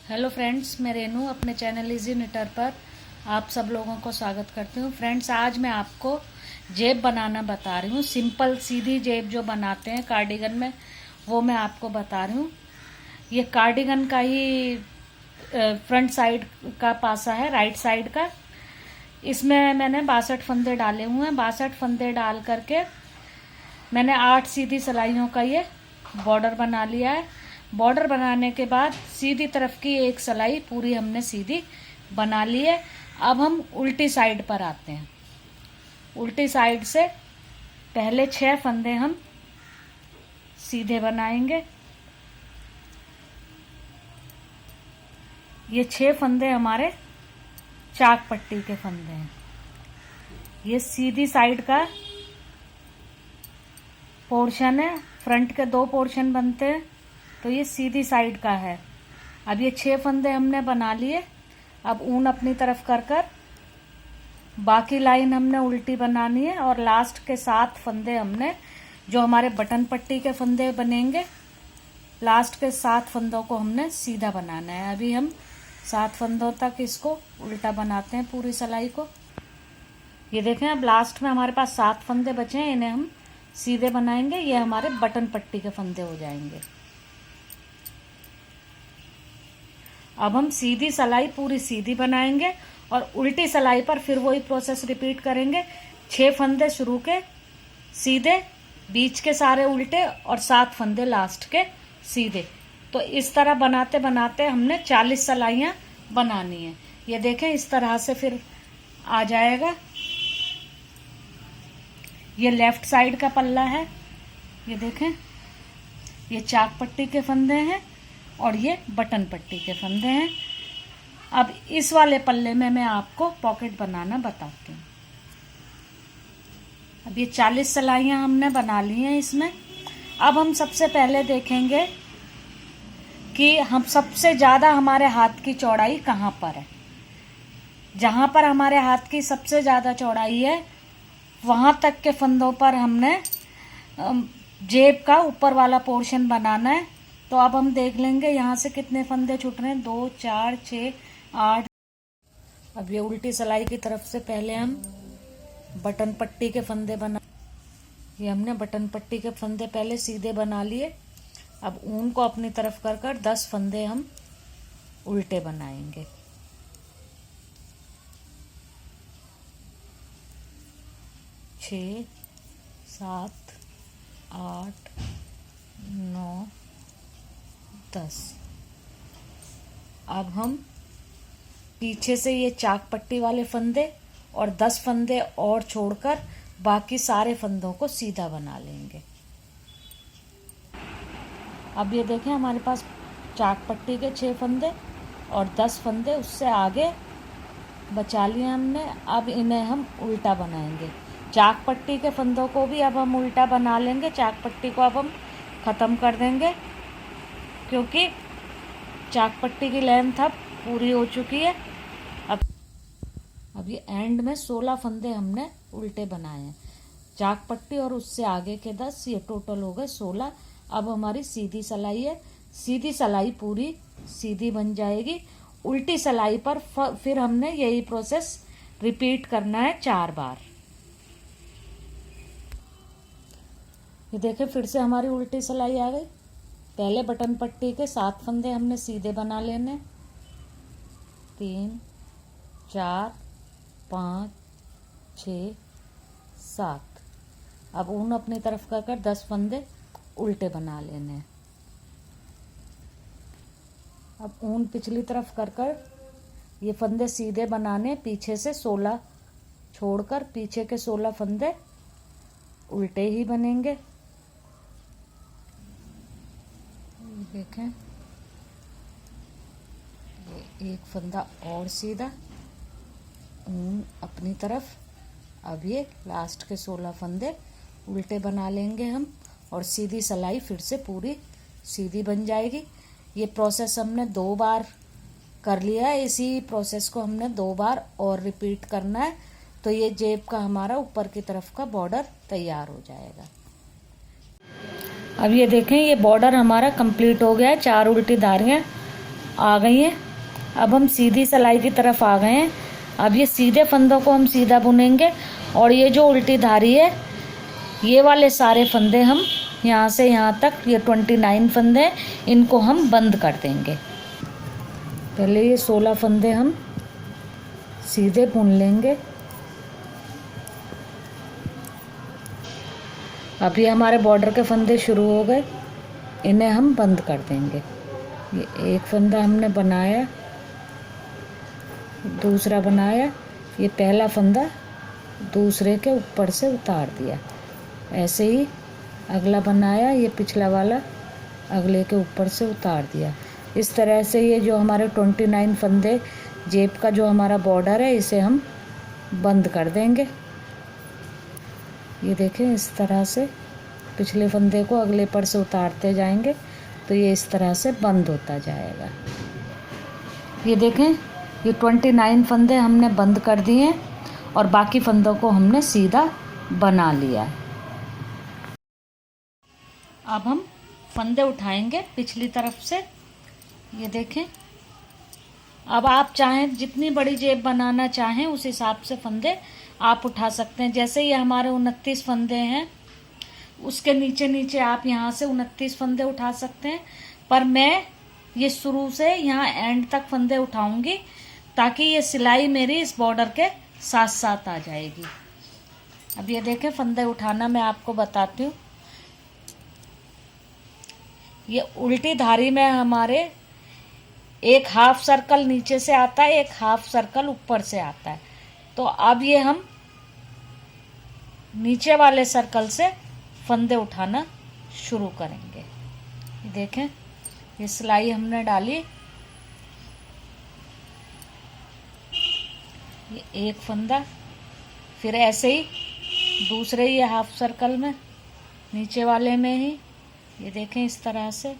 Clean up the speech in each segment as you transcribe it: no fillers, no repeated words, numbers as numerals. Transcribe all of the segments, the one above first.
Hello friends, मैं रेनू अपने channel easy knitter पर आप सब लोगों को स्वागत करती हूँ। फ्रेंड्स, आज मैं आपको जेब बनाना बता रही हूँ। सिंपल सीधी जेब जो बनाते हैं कार्डिगन में, वो मैं आपको बता रही हूँ। ये कार्डिगन का ही फ्रंट साइड का पासा है, राइट साइड का। इसमें मैंने 62 फंदे डाले हुए हैं। 62 फंदे डाल करके मैंने 8 सीधी सिलाइयों का ये बॉर्डर बना लिया है। बॉर्डर बनाने के बाद सीधी तरफ की एक सिलाई पूरी हमने सीधी बना ली है। अब हम उल्टी साइड पर आते हैं। उल्टी साइड से पहले 6 फंदे हम सीधे बनाएंगे। ये 6 फंदे हमारे चाक पट्टी के फंदे हैं। ये सीधी साइड का पोर्शन है। फ्रंट के 2 पोर्शन बनते हैं, तो ये सीधी साइड का है। अब ये 6 फंदे हमने बना लिए। अब ऊन अपनी तरफ कर कर बाकी लाइन हमने उल्टी बनानी है और लास्ट के 7 फंदे हमने, जो हमारे बटन पट्टी के फंदे बनेंगे, लास्ट के 7 फंदों को हमने सीधा बनाना है। अभी हम 7 फंदों तक इसको उल्टा बनाते हैं, पूरी सिलाई को। ये देखें, अब लास्ट में हमारे पास 7 फंदे बचे हैं, इन्हें हम सीधे बनाएंगे। ये हमारे बटन पट्टी के फंदे हो जाएंगे। अब हम सीधी सिलाई पूरी सीधी बनाएंगे और उल्टी सिलाई पर फिर वही प्रोसेस रिपीट करेंगे। 6 फंदे शुरू के सीधे, बीच के सारे उल्टे और 7 फंदे लास्ट के सीधे। तो इस तरह बनाते बनाते हमने 40 सिलाइयाँ बनानी है। ये देखें, इस तरह से फिर आ जाएगा। ये लेफ्ट साइड का पल्ला है। ये देखें, ये चाक पट्टी के फंदे हैं और ये बटन पट्टी के फंदे हैं। अब इस वाले पल्ले में मैं आपको पॉकेट बनाना बताती हूँ। अब ये 40 सिलाइयाँ हमने बना ली हैं इसमें। अब हम सबसे पहले देखेंगे कि हम सबसे ज़्यादा हमारे हाथ की चौड़ाई कहाँ पर है। जहाँ पर हमारे हाथ की सबसे ज़्यादा चौड़ाई है, वहाँ तक के फंदों पर हमने जेब का ऊपर वाला पोर्शन बनाना है। तो अब हम देख लेंगे यहाँ से कितने फंदे छूट रहे हैं। 2, 4, 6, 8। अब ये उल्टी सिलाई की तरफ से पहले हम बटन पट्टी के फंदे बना, ये हमने बटन पट्टी के फंदे पहले सीधे बना लिए। अब ऊन को अपनी तरफ कर कर 10 फंदे हम उल्टे बनाएंगे। छः, 7, 8, 9, 10। अब हम पीछे से ये चाक पट्टी वाले फंदे और 10 फंदे और छोड़कर बाकी सारे फंदों को सीधा बना लेंगे। अब ये देखें, हमारे पास चाक पट्टी के 6 फंदे और 10 फंदे उससे आगे बचा लिए हमने। अब इन्हें हम उल्टा बनाएंगे। चाक पट्टी के फंदों को भी अब हम उल्टा बना लेंगे। चाक पट्टी को अब हम ख़त्म कर देंगे, क्योंकि चाक पट्टी की लेंथ अब पूरी हो चुकी है। अब ये एंड में 16 फंदे हमने उल्टे बनाए हैं। चाक पट्टी और उससे आगे के 10, ये टोटल हो गए 16। अब हमारी सीधी सिलाई है। सीधी सिलाई पूरी सीधी बन जाएगी। उल्टी सिलाई पर फिर हमने यही प्रोसेस रिपीट करना है 4 बार। ये देखें, फिर से हमारी उल्टी सिलाई आ गई। पहले बटन पट्टी के 7 फंदे हमने सीधे बना लेने। 3, 4, 5, 6, 7। अब ऊन अपनी तरफ कर कर 10 फंदे उल्टे बना लेने। अब ऊन पिछली तरफ कर कर ये फंदे सीधे बनाने। पीछे से 16 छोड़कर पीछे के 16 फंदे उल्टे ही बनेंगे। देखें, ये एक फंदा और सीधा, ऊन अपनी तरफ। अब ये लास्ट के 16 फंदे उल्टे बना लेंगे हम और सीधी सिलाई फिर से पूरी सीधी बन जाएगी। ये प्रोसेस हमने 2 बार कर लिया है। इसी प्रोसेस को हमने 2 बार और रिपीट करना है। तो ये जेब का हमारा ऊपर की तरफ का बॉर्डर तैयार हो जाएगा। अब ये देखें, ये बॉर्डर हमारा कंप्लीट हो गया है। 4 उल्टी धारियाँ आ गई हैं। अब हम सीधी सिलाई की तरफ आ गए हैं। अब ये सीधे फंदों को हम सीधा बुनेंगे और ये जो उल्टी धारी है ये वाले सारे फंदे हम यहाँ से यहाँ तक, ये 29 फंदे हैं, इनको हम बंद कर देंगे। पहले ये 16 फंदे हम सीधे बुन लेंगे। अब ये हमारे बॉर्डर के फंदे शुरू हो गए, इन्हें हम बंद कर देंगे। ये एक फंदा हमने बनाया, दूसरा बनाया, ये पहला फंदा दूसरे के ऊपर से उतार दिया। ऐसे ही अगला बनाया, ये पिछला वाला अगले के ऊपर से उतार दिया। इस तरह से ये जो हमारे 29 फंदे जेब का जो हमारा बॉर्डर है इसे हम बंद कर देंगे। ये देखें, इस तरह से पिछले फंदे को अगले पर से उतारते जाएंगे तो ये इस तरह से बंद होता जाएगा। ये देखें, ये 29 फंदे हमने बंद कर दिए हैं और बाकी फंदों को हमने सीधा बना लिया है। अब हम फंदे उठाएंगे पिछली तरफ से। ये देखें, अब आप चाहें जितनी बड़ी जेब बनाना चाहें उस हिसाब से फंदे आप उठा सकते हैं। जैसे ये हमारे 29 फंदे हैं, उसके नीचे नीचे आप यहाँ से 29 फंदे उठा सकते हैं, पर मैं ये शुरू से यहाँ एंड तक फंदे उठाऊंगी ताकि ये सिलाई मेरी इस बॉर्डर के साथ साथ आ जाएगी। अब ये देखें, फंदे उठाना मैं आपको बताती हूँ। ये उल्टी धारी में हमारे एक हाफ सर्कल नीचे से आता है, एक हाफ सर्कल ऊपर से आता है। तो अब ये हम नीचे वाले सर्कल से फंदे उठाना शुरू करेंगे। देखें, ये सिलाई हमने डाली, ये एक फंदा, फिर ऐसे ही दूसरे ये हाफ सर्कल में नीचे वाले में ही, ये देखें इस तरह से,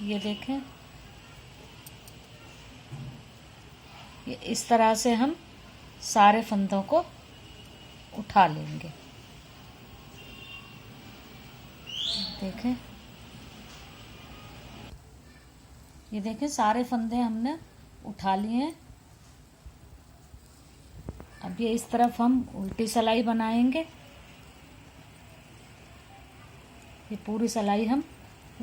ये देखें, ये इस तरह से हम सारे फंदों को उठा लेंगे। देखें, ये देखें, सारे फंदे हमने उठा लिए हैं। अब ये इस तरफ हम उल्टी सिलाई बनाएंगे। ये पूरी सिलाई हम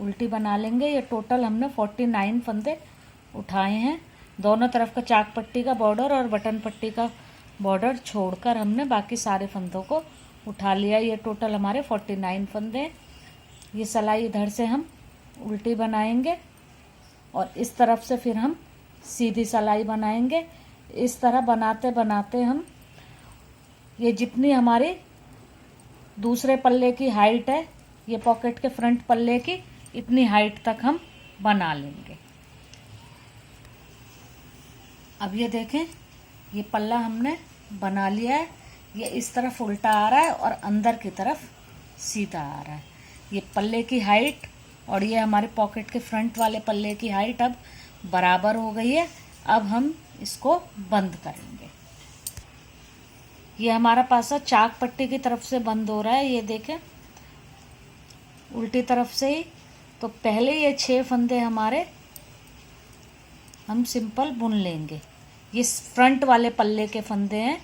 उल्टी बना लेंगे। ये टोटल हमने 49 फंदे उठाए हैं। दोनों तरफ का चाक पट्टी का बॉर्डर और बटन पट्टी का बॉर्डर छोड़कर हमने बाकी सारे फंदों को उठा लिया। ये टोटल हमारे 49 फंदे हैं। ये सिलाई इधर से हम उल्टी बनाएंगे और इस तरफ से फिर हम सीधी सिलाई बनाएंगे। इस तरह बनाते बनाते हम ये जितनी हमारी दूसरे पल्ले की हाइट है, ये पॉकेट के फ्रंट पल्ले की, इतनी हाइट तक हम बना लेंगे। अब ये देखें, ये पल्ला हमने बना लिया है। ये इस तरफ उल्टा आ रहा है और अंदर की तरफ सीधा आ रहा है। ये पल्ले की हाइट और ये हमारे पॉकेट के फ्रंट वाले पल्ले की हाइट अब बराबर हो गई है। अब हम इसको बंद करेंगे। ये हमारा पासा चाक पट्टी की तरफ से बंद हो रहा है। ये देखें, उल्टी तरफ से ही। तो पहले ये 6 फंदे हमारे हम सिंपल बुन लेंगे। ये फ्रंट वाले पल्ले के फंदे हैं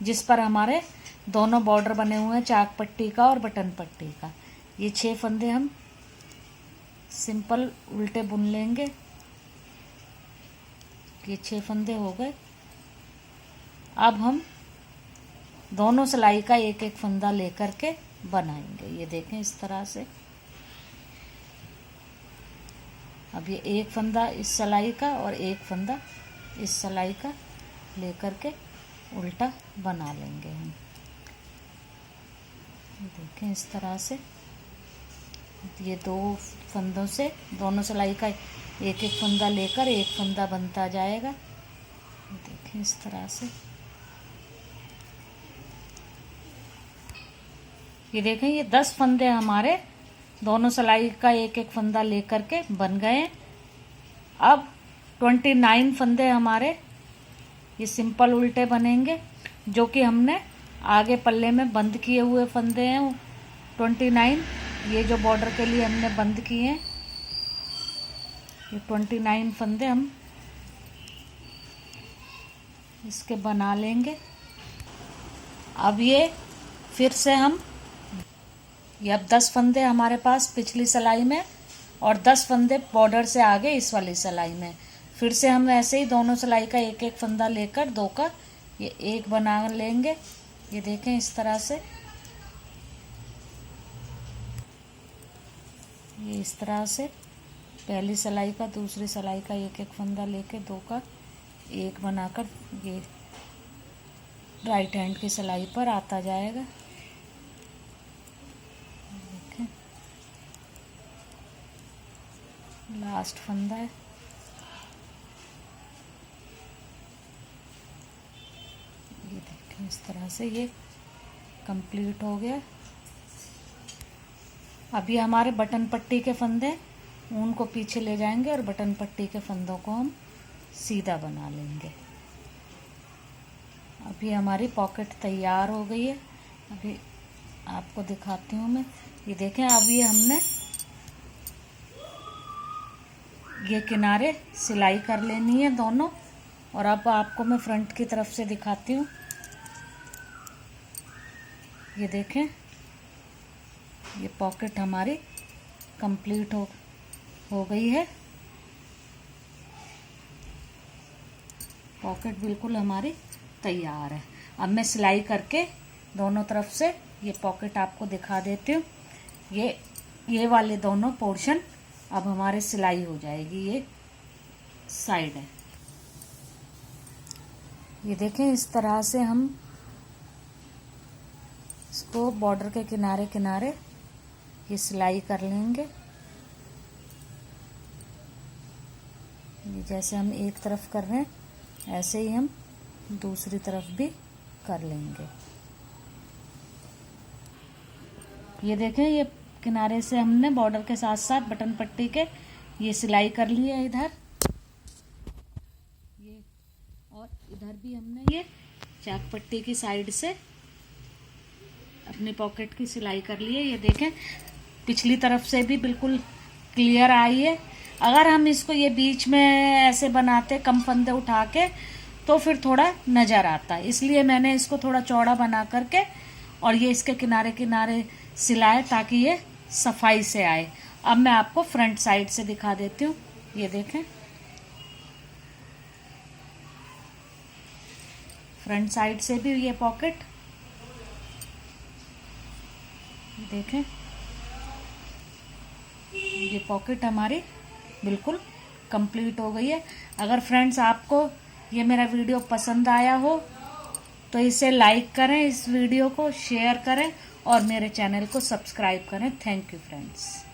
जिस पर हमारे दोनों बॉर्डर बने हुए हैं, चाक पट्टी का और बटन पट्टी का। ये 6 फंदे हम सिंपल उल्टे बुन लेंगे। ये 6 फंदे हो गए। अब हम दोनों सिलाई का एक एक फंदा लेकर के बनाएंगे। ये देखें इस तरह से। अब ये एक फंदा इस सिलाई का और एक फंदा इस सिलाई का लेकर के उल्टा बना लेंगे हम। देखें इस तरह से। ये 2 फंदों से दोनों सिलाई का एक एक फंदा लेकर एक फंदा बनता जाएगा। देखें इस तरह से। ये देखें, ये 10 फंदे हमारे दोनों सिलाई का एक एक फंदा लेकर के बन गए। अब 29 फंदे हमारे ये सिंपल उल्टे बनेंगे, जो कि हमने आगे पल्ले में बंद किए हुए फंदे हैं 29। ये जो बॉर्डर के लिए हमने बंद किए हैं, ये 29 फंदे हम इसके बना लेंगे। अब ये फिर से हम ये अब 10 फंदे हमारे पास पिछली सिलाई में और 10 फंदे बॉर्डर से आगे इस वाली सिलाई में। फिर से हम ऐसे ही दोनों सिलाई का एक एक फंदा लेकर दो का ये एक बना लेंगे। ये देखें इस तरह से, ये इस तरह से पहली सिलाई का दूसरी सिलाई का एक एक फंदा लेके दो का एक बनाकर ये राइट हैंड की सिलाई पर आता जाएगा। देखें लास्ट फंदा है, ये देखें इस तरह से ये कंप्लीट हो गया। अभी हमारे बटन पट्टी के फंदे उनको पीछे ले जाएंगे और बटन पट्टी के फंदों को हम सीधा बना लेंगे। अभी हमारी पॉकेट तैयार हो गई है। अभी आपको दिखाती हूँ मैं, ये देखें अभी हमने ये किनारे सिलाई कर लेनी है दोनों। और अब आपको मैं फ्रंट की तरफ से दिखाती हूँ। ये देखें ये पॉकेट हमारी कंप्लीट हो गई है। पॉकेट बिल्कुल हमारी तैयार है। अब मैं सिलाई करके दोनों तरफ से ये पॉकेट आपको दिखा देती हूँ। ये वाले दोनों पोर्शन अब हमारे सिलाई हो जाएगी। ये साइड है, ये देखें इस तरह से हम इसको बॉर्डर के किनारे किनारे ये सिलाई कर लेंगे। ये जैसे हम एक तरफ कर रहे हैं ऐसे ही हम दूसरी तरफ भी कर लेंगे। ये देखें ये किनारे से हमने बॉर्डर के साथ साथ बटन पट्टी के ये सिलाई कर ली है इधर, ये और इधर भी हमने ये चाक पट्टी की साइड से अपनी पॉकेट की सिलाई कर ली है। ये देखें पिछली तरफ से भी बिल्कुल क्लियर आई है। अगर हम इसको ये बीच में ऐसे बनाते कम फंदे उठा के तो फिर थोड़ा नज़र आता, इसलिए मैंने इसको थोड़ा चौड़ा बना करके और ये इसके किनारे किनारे सिलाए ताकि ये सफाई से आए। अब मैं आपको फ्रंट साइड से दिखा देती हूँ। ये देखें फ्रंट साइड से भी ये पॉकेट देखें, ये पॉकेट हमारी बिल्कुल कंप्लीट हो गई है। अगर फ्रेंड्स आपको ये मेरा वीडियो पसंद आया हो तो इसे लाइक करें, इस वीडियो को शेयर करें और मेरे चैनल को सब्सक्राइब करें। Thank you friends.